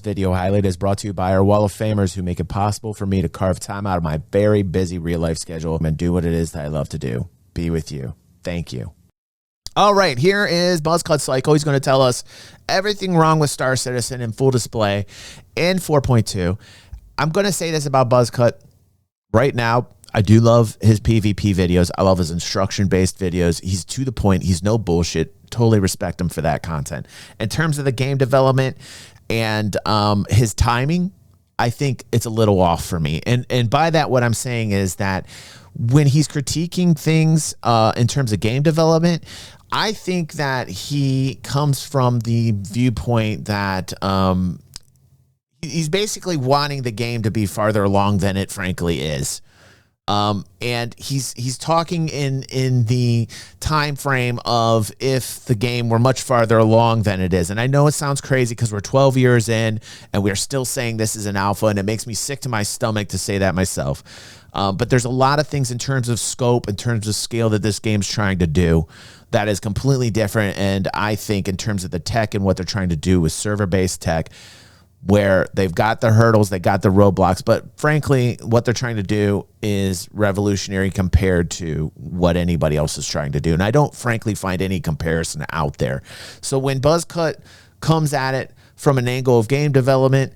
This video highlight is brought to you by our Wall of Famers who make it possible for me to carve time out of my very busy real-life schedule and do what it is that I love to do. Be with you. Thank you. All right, here is Buzzcut Cycle. He's going to tell us everything wrong with Star Citizen in full display in 4.2. I'm going to say this about Buzzcut right now. I do love his PvP videos. I love his instruction-based videos. He's to the point. He's no bullshit. Totally respect him for that content. In terms of the game development and his timing, I think it's a little off for me. And by that, what I'm saying is that when he's critiquing things in terms of game development, I think that he comes from the viewpoint that he's basically wanting the game to be farther along than it frankly is. And he's talking in the time frame of if the game were much farther along than it is. And I know it sounds crazy because we're 12 years in and we're still saying this is an alpha, and it makes me sick to my stomach to say that myself. But there's a lot of things in terms of scope, in terms of scale that this game's trying to do that is completely different. And I think in terms of the tech and what they're trying to do with server-based tech, where they've got the hurdles, they got the roadblocks, but frankly, what they're trying to do is revolutionary compared to what anybody else is trying to do. And I don't frankly find any comparison out there. So when Buzzcut comes at it from an angle of game development,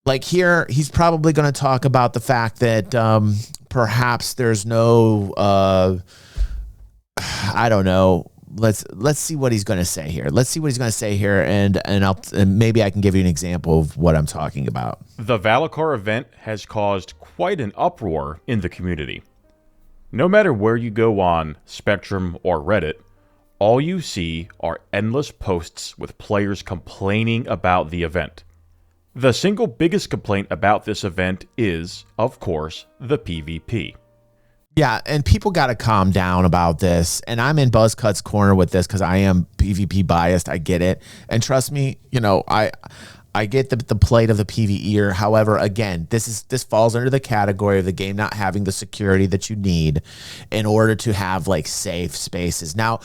like here, he's probably going to talk about the fact that perhaps there's no, I don't know. Let's see what he's going to say here. Let's see what he's going to say here, and maybe I can give you an example of what I'm talking about. The Valakar event has caused quite an uproar in the community. No matter where you go on Spectrum or Reddit, all you see are endless posts with players complaining about the event. The single biggest complaint about this event is, of course, the PvP. Yeah, and people got to calm down about this. And I'm in Buzzcut's corner with this because I am PvP biased. I get it. And trust me, you know, I get the plight of the PvEer. However, again, this falls under the category of the game not having the security that you need in order to have like safe spaces. Now,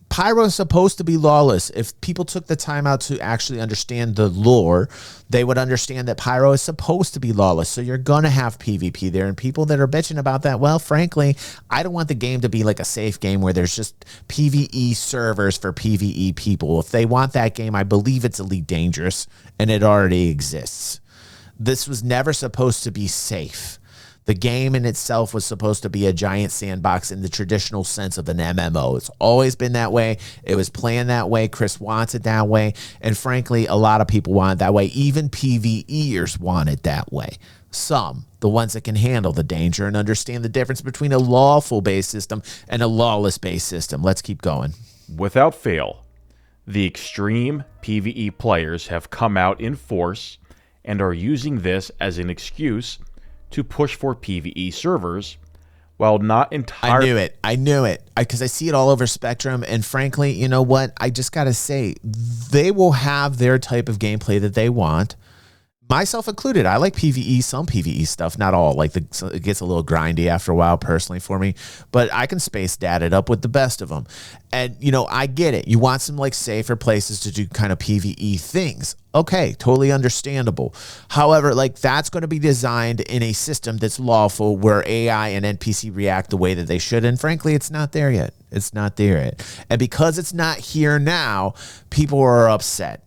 Pyro is supposed to be lawless. If people took the time out to actually understand the lore, they would understand that Pyro is supposed to be lawless. So you're going to have PvP there. And people that are bitching about that, well, frankly, I don't want the game to be like a safe game where there's just PvE servers for PvE people. If they want that game, I believe it's Elite Dangerous, and it already exists. This was never supposed to be safe. The game in itself was supposed to be a giant sandbox in the traditional sense of an MMO. It's always been that way. It was planned that way. Chris wants it that way. And frankly, a lot of people want it that way. Even PvEers want it that way. Some, the ones that can handle the danger and understand the difference between a lawful-based system and a lawless-based system. Let's keep going. Without fail, the extreme PvE players have come out in force and are using this as an excuse to push for PvE servers, while not entirely... I knew it. Because I see it all over Spectrum, and frankly, you know what? I just got to say, they will have their type of gameplay that they want. Myself included. I like PvE, some PvE stuff, not all. Like it gets a little grindy after a while personally for me, but I can space dat it up with the best of them. And, you know, I get it. You want some like safer places to do kind of PvE things. Okay, totally understandable. However, like that's going to be designed in a system that's lawful where AI and NPC react the way that they should. And frankly, it's not there yet. It's not there yet. And because it's not here now, people are upset.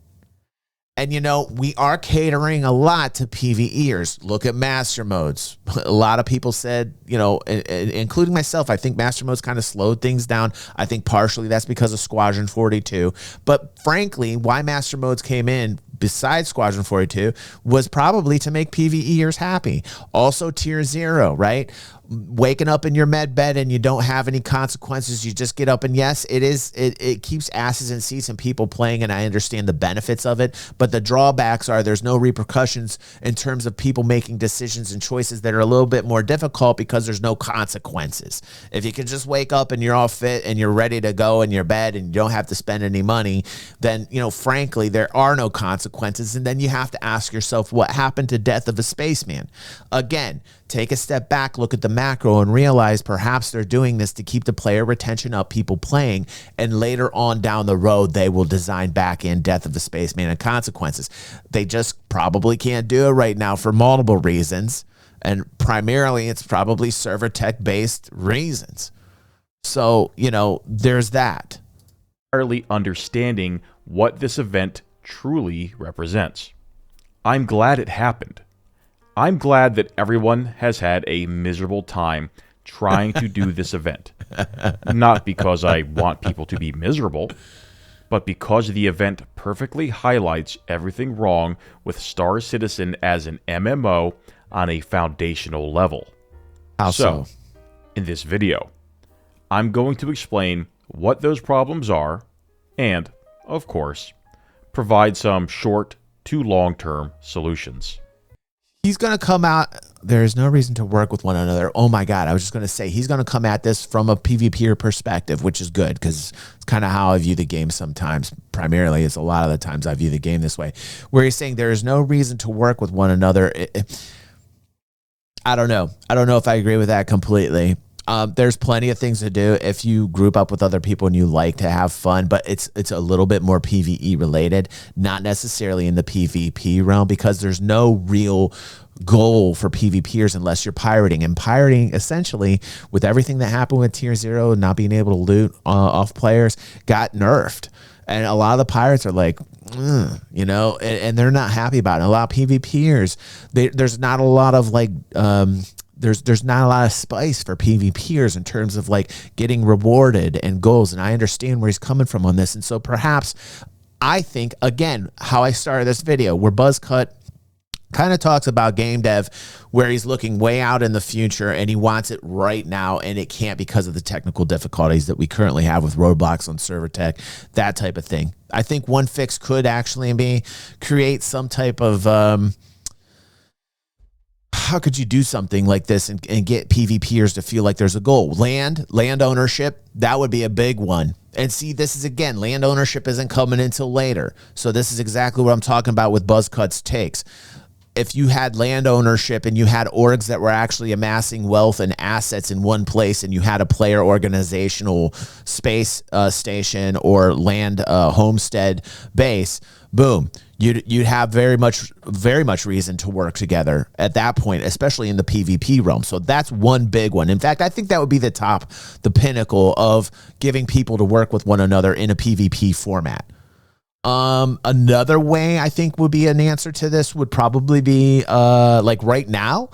And, you know, we are catering a lot to PvEers. Look at master modes. A lot of people said, you know, including myself, I think master modes kind of slowed things down. I think partially that's because of Squadron 42. But frankly, why master modes came in besides Squadron 42 was probably to make PvEers happy. Also Tier 0, right? Waking up in your med bed and you don't have any consequences. You just get up, and yes, it keeps asses in seats and people playing, and I understand the benefits of it, but the drawbacks are there's no repercussions in terms of people making decisions and choices that are a little bit more difficult because there's no consequences. If you can just wake up and you're all fit and you're ready to go in your bed and you don't have to spend any money, then, you know, frankly, there are no consequences consequences. And then you have to ask yourself, what happened to Death of a Spaceman? Again, take a step back, look at the macro, and realize perhaps they're doing this to keep the player retention up, people playing, and later on down the road, they will design back in Death of the Spaceman and consequences. They just probably can't do it right now for multiple reasons, and primarily it's probably server tech-based reasons. So, there's that. Entirely understanding what this event truly represents. I'm glad it happened. I'm glad that everyone has had a miserable time trying to do this event. Not because I want people to be miserable, but because the event perfectly highlights everything wrong with Star Citizen as an MMO on a foundational level. How so? In this video, I'm going to explain what those problems are and, of course, provide some short to long-term solutions. He's going to come out. There's no reason to work with one another. Oh my God. I was just going to say, he's going to come at this from a PvPer perspective, which is good because it's kind of how I view the game sometimes. Primarily, it's a lot of the times I view the game this way, where he's saying there is no reason to work with one another. I don't know. I don't know if I agree with that completely. There's plenty of things to do if you group up with other people and you like to have fun, but it's a little bit more PvE related, not necessarily in the PvP realm, because there's no real goal for PvPers unless you're pirating. And pirating, essentially, with everything that happened with Tier 0, not being able to loot off players, got nerfed. And a lot of the pirates are like, and they're not happy about it. A lot of PvPers, there's not a lot of there's not a lot of spice for PvPers in terms of getting rewarded and goals. And I understand where he's coming from on this. And so perhaps I think, again, how I started this video, where Buzzcut kind of talks about game dev, where he's looking way out in the future and he wants it right now, and it can't because of the technical difficulties that we currently have with roadblocks on server tech, that type of thing. I think one fix could actually be create some type of how could you do something like this and get PvPers to feel like there's a goal? Land ownership, that would be a big one. And see, this is, again, land ownership isn't coming until later. So this is exactly what I'm talking about with Buzzcut's takes. If you had land ownership and you had orgs that were actually amassing wealth and assets in one place, and you had a player organizational space station or land homestead base, boom, you'd have very much reason to work together at that point, especially in the PvP realm. So that's one big one. In fact, I think that would be the pinnacle of giving people to work with one another in a PvP format. Another way I think would be an answer to this would probably be right now.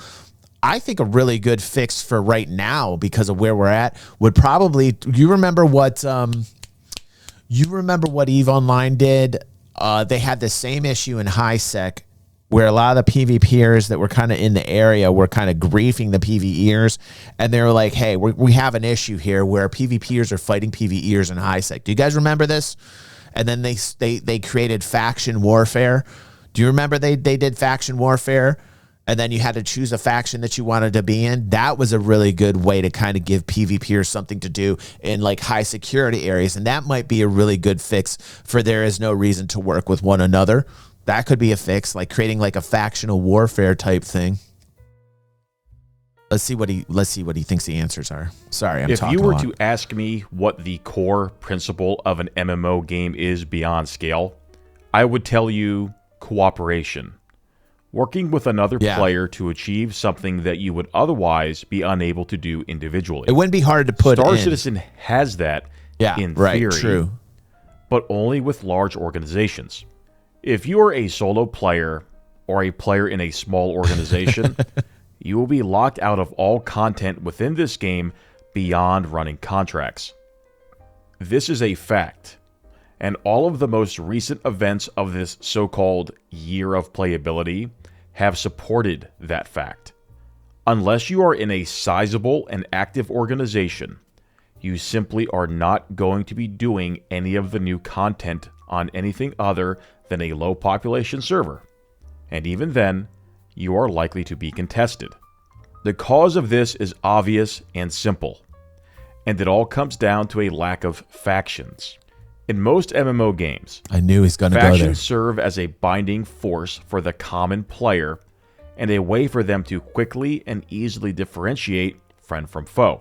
I think a really good fix for right now, because of where we're at, would probably, you remember what EVE Online did? They had the same issue in HiSec, where a lot of the PvPers that were kind of in the area were kind of griefing the PvEers, and they were like, hey, we have an issue here where PvPers are fighting PvEers in HiSec. Do you guys remember this? And then they created faction warfare. Do you remember they did faction warfare? And then you had to choose a faction that you wanted to be in. That was a really good way to kind of give PvPers something to do in high security areas. And that might be a really good fix for there is no reason to work with one another. That could be a fix, creating a factional warfare type thing. Let's see what he thinks the answers are. Sorry, I'm talking a lot. If you were to ask me what the core principle of an MMO game is beyond scale, I would tell you cooperation. Working with another player to achieve something that you would otherwise be unable to do individually. It wouldn't be hard to put Star in. Citizen has that in right, theory, true. But only with large organizations. If you are a solo player or a player in a small organization, you will be locked out of all content within this game beyond running contracts. This is a fact, and all of the most recent events of this so-called year of playability have supported that fact. Unless you are in a sizable and active organization, you simply are not going to be doing any of the new content on anything other than a low population server. And even then, you are likely to be contested. The cause of this is obvious and simple, and it all comes down to a lack of factions. In most MMO games, I knew he's going to go there. factions serve as a binding force for the common player and a way for them to quickly and easily differentiate friend from foe,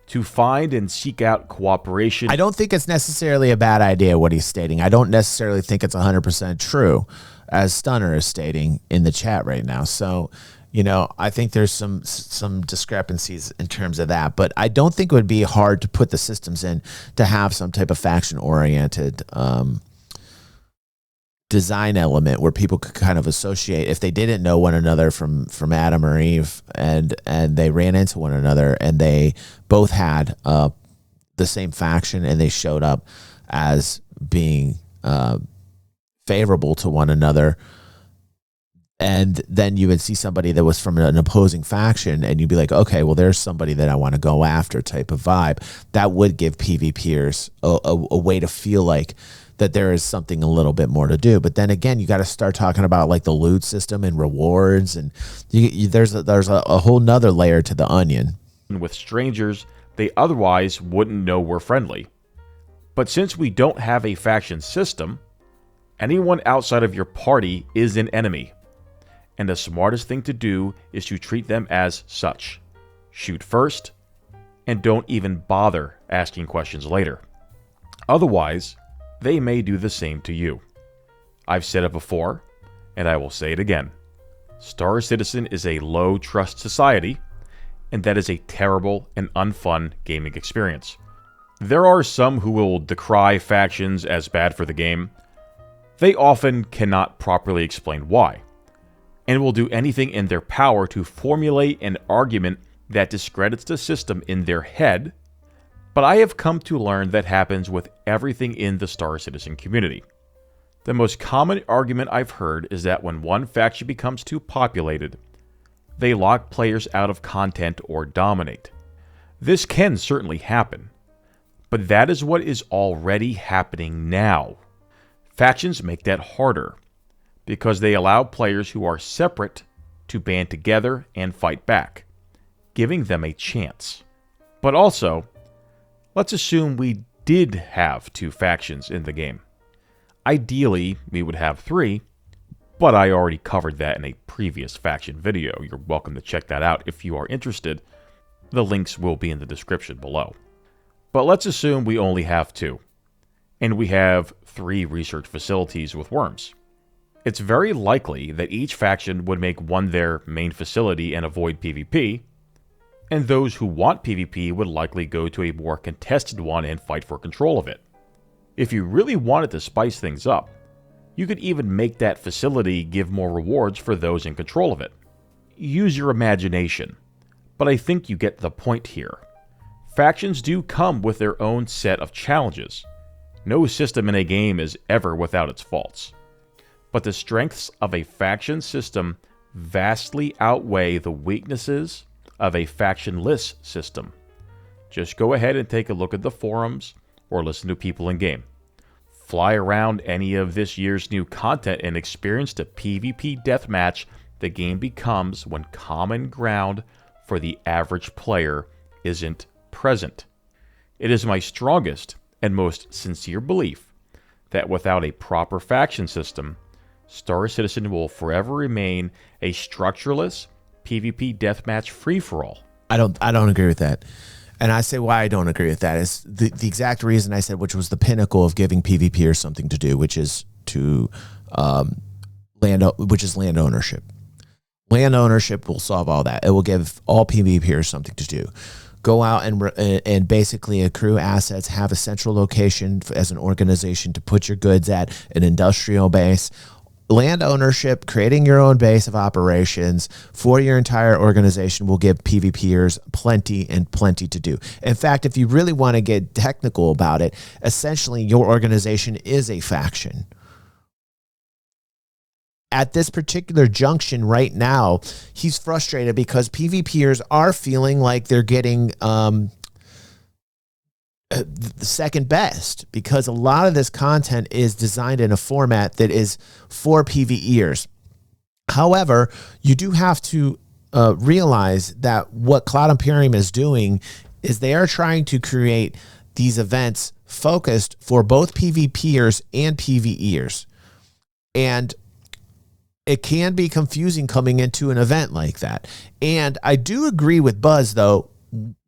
to find and seek out cooperation. I don't think it's necessarily a bad idea what he's stating. I don't necessarily think it's 100% true, as Stunner is stating in the chat right now. So, you know, I think there's some discrepancies in terms of that, but I don't think it would be hard to put the systems in to have some type of faction-oriented design element where people could kind of associate if they didn't know one another from Adam or Eve, and they ran into one another and they both had the same faction and they showed up as being favorable to one another. And then you would see somebody that was from an opposing faction and you'd be like, okay, well, there's somebody that I want to go after type of vibe. That would give PvPers a way to feel like that there is something a little bit more to do. But then again, you got to start talking about like the loot system and rewards. And there's a whole nother layer to the onion. With strangers they otherwise wouldn't know we're friendly. But since we don't have a faction system, anyone outside of your party is an enemy. And the smartest thing to do is to treat them as such. Shoot first, and don't even bother asking questions later. Otherwise, they may do the same to you. I've said it before, and I will say it again. Star Citizen is a low-trust society, and that is a terrible and unfun gaming experience. There are some who will decry factions as bad for the game. They often cannot properly explain why, and will do anything in their power to formulate an argument that discredits the system in their head, but I have come to learn that happens with everything in the Star Citizen community. The most common argument I've heard is that when one faction becomes too populated, they lock players out of content or dominate. This can certainly happen, but that is what is already happening now. Factions make that harder, because they allow players who are separate to band together and fight back, giving them a chance. But also, let's assume we did have 2 factions in the game. Ideally, we would have 3, but I already covered that in a previous faction video. You're welcome to check that out if you are interested. The links will be in the description below. But let's assume we only have 2, and we have 3 research facilities with worms. It's very likely that each faction would make one their main facility and avoid PvP, and those who want PvP would likely go to a more contested one and fight for control of it. If you really wanted to spice things up, you could even make that facility give more rewards for those in control of it. Use your imagination, but I think you get the point here. Factions do come with their own set of challenges. No system in a game is ever without its faults. But the strengths of a faction system vastly outweigh the weaknesses of a factionless system. Just go ahead and take a look at the forums or listen to people in game. Fly around any of this year's new content and experience the PvP deathmatch the game becomes when common ground for the average player isn't present. It is my strongest and most sincere belief that without a proper faction system, Star Citizen will forever remain a structureless PvP deathmatch free-for-all. I don't agree with that. And I say why I don't agree with that is the exact reason I said, which was the pinnacle of giving PvPers something to do, which is land ownership. Land ownership will solve all that. It will give all PvPers something to do. Go out and basically accrue assets, have a central location as an organization to put your goods at, an industrial base. Land ownership, creating your own base of operations for your entire organization will give PvPers plenty and plenty to do. In fact, if you really want to get technical about it, essentially your organization is a faction. At this particular junction right now, he's frustrated because PvPers are feeling like they're getting the second best, because a lot of this content is designed in a format that is for PvEers. However, you do have to realize that what Cloud Imperium is doing is they are trying to create these events focused for both PvPers and PvEers. And it can be confusing coming into an event like that. And I do agree with Buzz, though,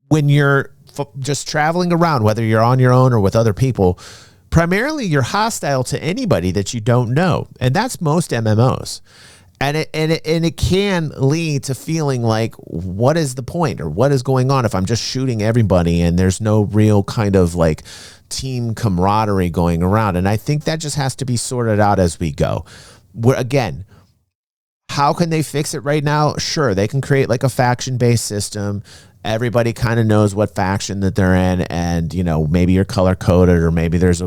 when you're just traveling around, whether you're on your own or with other people, primarily you're hostile to anybody that you don't know. And that's most MMOs. And it can lead to feeling like, what is the point, or what is going on if I'm just shooting everybody and there's no real kind of like team camaraderie going around? And I think that just has to be sorted out as we go. Again, how can they fix it right now? Sure, they can create like a faction-based system. Everybody kind of knows what faction that they're in, and maybe you're color coded, or maybe there's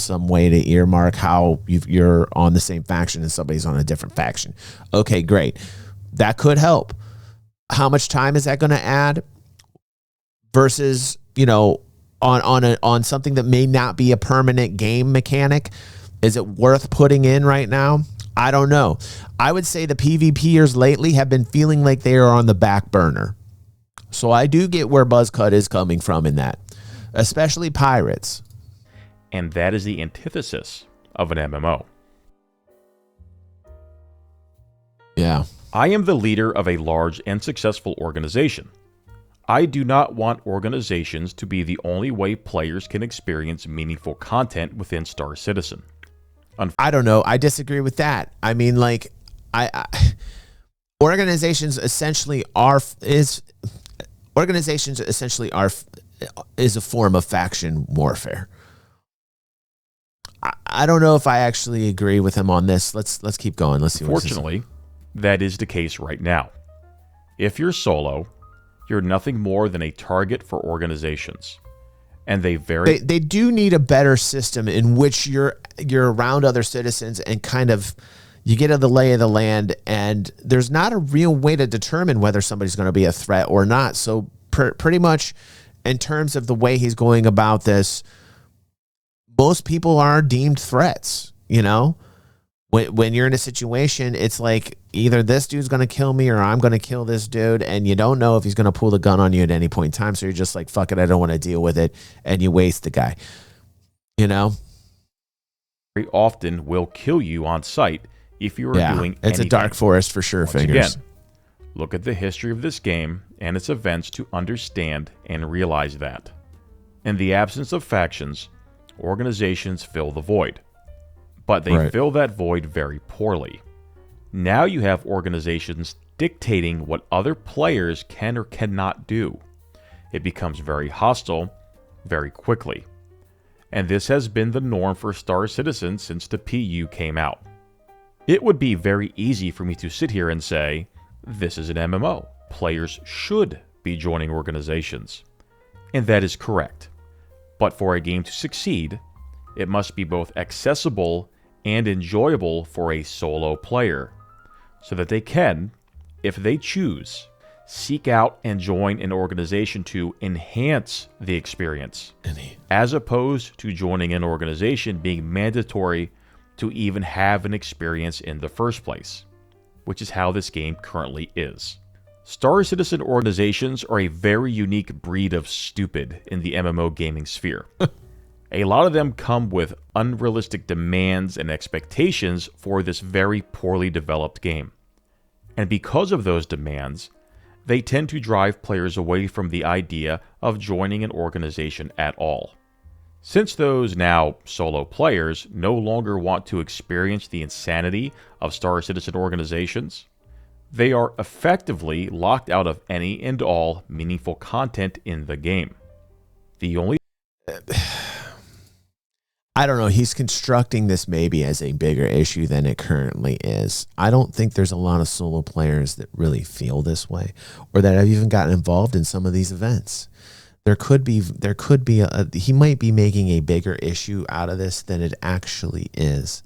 some way to earmark how you're on the same faction and somebody's on a different faction. Okay, great, that could help. How much time is that going to add versus on something that may not be a permanent game mechanic? Is it worth putting in right now? I don't know. I would say the PvPers lately have been feeling like they are on the back burner. So I do get where BuzzCut is coming from in that, especially pirates. And that is the antithesis of an MMO. Yeah. I am the leader of a large and successful organization. I do not want organizations to be the only way players can experience meaningful content within Star Citizen. I don't know. I disagree with that. I mean, like, organizations essentially is a form of faction warfare. I don't know if I actually agree with him on this. Let's keep going. Let's see. Fortunately, that is the case right now. If you're solo, you're nothing more than a target for organizations. And they do need a better system in which you're around other citizens and kind of you get the lay of the land, and there's not a real way to determine whether somebody's going to be a threat or not. So pretty much in terms of the way he's going about this, most people are deemed threats. When you're in a situation, it's like either this dude's going to kill me or I'm going to kill this dude, and you don't know if he's going to pull the gun on you at any point in time. So you're just like, fuck it, I don't want to deal with it, and you waste the guy. Very often will kill you on sight if you are doing anything. It's a dark forest for sure, fingers. Again, look at the history of this game and its events to understand and realize that. In the absence of factions, organizations fill the void. But they fill that void very poorly. Now you have organizations dictating what other players can or cannot do. It becomes very hostile very quickly. And this has been the norm for Star Citizen since the PU came out. It would be very easy for me to sit here and say, this is an MMO. Players should be joining organizations. And that is correct. But for a game to succeed, it must be both accessible and enjoyable for a solo player, so that they can, if they choose, seek out and join an organization to enhance the experience, as opposed to joining an organization being mandatory to even have an experience in the first place, which is how this game currently is. Star Citizen organizations are a very unique breed of stupid in the MMO gaming sphere. A lot of them come with unrealistic demands and expectations for this very poorly developed game. And because of those demands, they tend to drive players away from the idea of joining an organization at all. Since those now solo players no longer want to experience the insanity of Star Citizen organizations, they are effectively locked out of any and all meaningful content in the game. The only I don't know. He's constructing this maybe as a bigger issue than it currently is. I don't think there's a lot of solo players that really feel this way, or that have even gotten involved in some of these events. He might be making a bigger issue out of this than it actually is,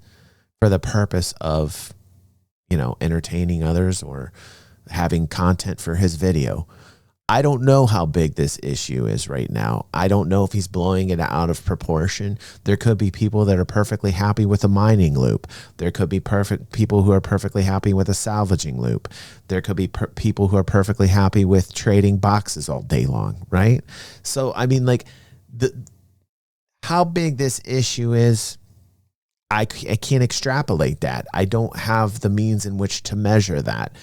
for the purpose of, entertaining others or having content for his video. I don't know how big this issue is right now. I don't know if he's blowing it out of proportion. There could be people that are perfectly happy with a mining loop. There could be people who are perfectly happy with a salvaging loop. There could be people who are perfectly happy with trading boxes all day long, right? So, I mean, like, How big this issue is, I can't extrapolate that. I don't have the means in which to measure that.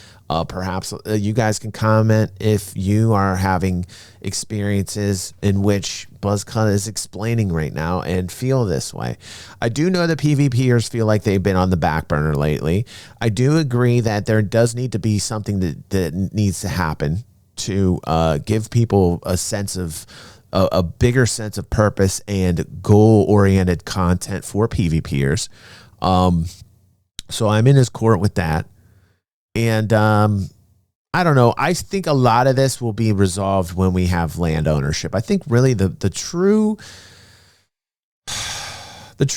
Perhaps you guys can comment if you are having experiences in which BuzzCut is explaining right now and feel this way. I do know that PvPers feel like they've been on the back burner lately. I do agree that there does need to be something that needs to happen to give people a sense of a bigger sense of purpose and goal-oriented content for PvPers. So I'm in his court with that. And I don't know. I think a lot of this will be resolved when we have land ownership. I think really the true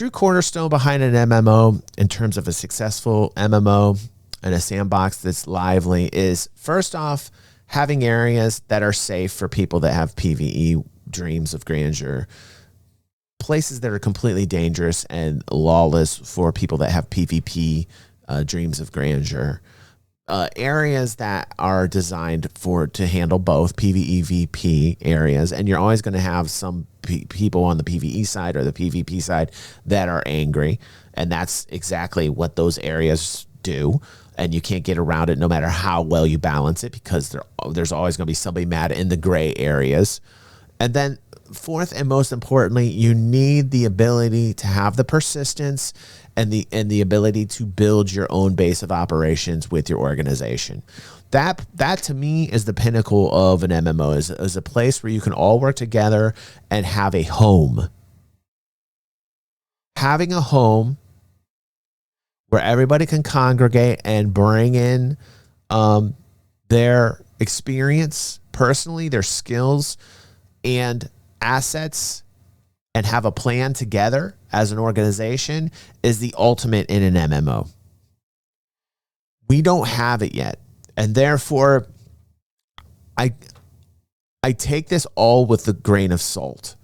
cornerstone behind an MMO in terms of a successful MMO and a sandbox that's lively is, first off, having areas that are safe for people that have PvE dreams of grandeur, places that are completely dangerous and lawless for people that have PvP dreams of grandeur, areas that are designed to handle both PvE, VP areas. And you're always going to have some people on the PvE side or the PvP side that are angry. And that's exactly what those areas do. And you can't get around it no matter how well you balance it, because there's always going to be somebody mad in the gray areas. And then fourth and most importantly, you need the ability to have the persistence and the ability to build your own base of operations with your organization. That to me is the pinnacle of an MMO, is a place where you can all work together and have a home. Having a home where everybody can congregate and bring in their experience personally, their skills and assets, and have a plan together as an organization is the ultimate in an MMO. We don't have it yet. And therefore, I take this all with a grain of salt.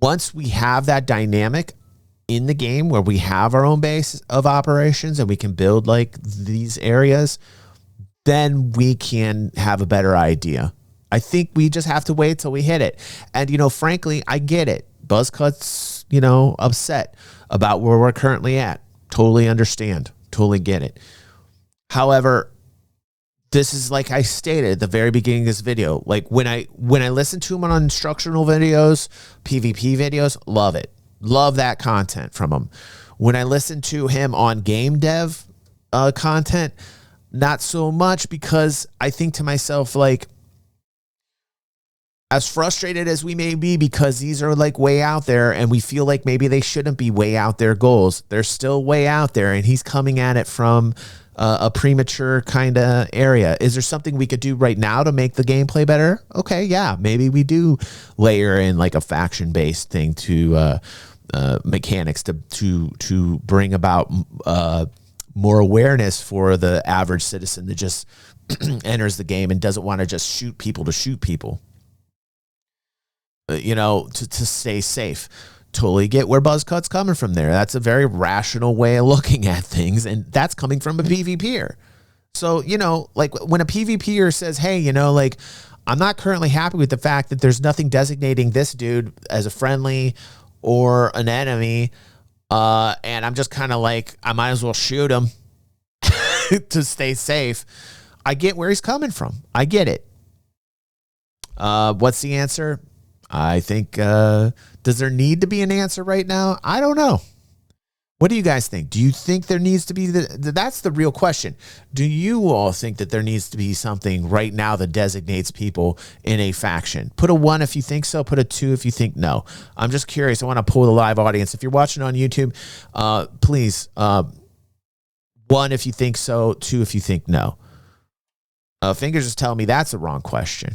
Once we have that dynamic in the game where we have our own base of operations and we can build like these areas, then we can have a better idea. I think we just have to wait till we hit it. And, frankly, I get it. BuzzCut's, upset about where we're currently at. Totally understand. Totally get it. However, this is like I stated at the very beginning of this video. Like when I listen to him on instructional videos, PvP videos, love it. Love that content from him. When I listen to him on game dev content, not so much, because I think to myself, like, as frustrated as we may be because these are like way out there and we feel like maybe they shouldn't be way out there goals, they're still way out there, and he's coming at it from a premature kind of area. Is there something we could do right now to make the gameplay better? Okay, yeah, maybe we do layer in like a faction-based thing to mechanics to bring about more awareness for the average citizen that just enters the game and doesn't want to just shoot people to shoot people. To stay safe. Totally get where BuzzCut's coming from there. That's a very rational way of looking at things, and that's coming from a PvPer. So, like when a PvPer says, hey, like, I'm not currently happy with the fact that there's nothing designating this dude as a friendly or an enemy, and I'm just kind of like, I might as well shoot him to stay safe. I get where he's coming from. I get it. What's the answer? I think, does there need to be an answer right now? I don't know. What do you guys think? Do you think there needs to be that's the real question. Do you all think that there needs to be something right now that designates people in a faction? Put a 1 if you think so. Put a 2 if you think no. I'm just curious. I want to pull the live audience. If you're watching on YouTube, please, 1 if you think so, 2 if you think no. Fingers is telling me that's a wrong question.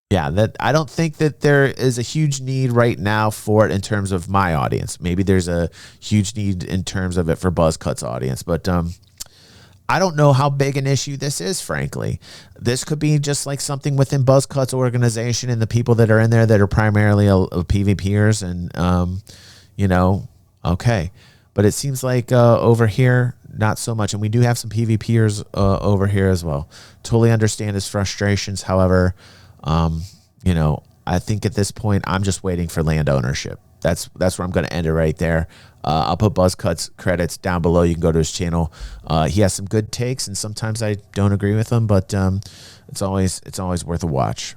Yeah, that I don't think that there is a huge need right now for it in terms of my audience. Maybe there's a huge need in terms of it for BuzzCut's audience, but I don't know how big an issue this is, frankly. This could be just like something within BuzzCut's organization and the people that are in there that are primarily PvPers and, okay. But it seems like over here, not so much. And we do have some PvPers over here as well. Totally understand his frustrations. However, you know, I think at this point, I'm just waiting for land ownership. That's where I'm going to end it right there. I'll put Buzzcut's credits down below. You can go to his channel. He has some good takes, and sometimes I don't agree with them, but it's always worth a watch.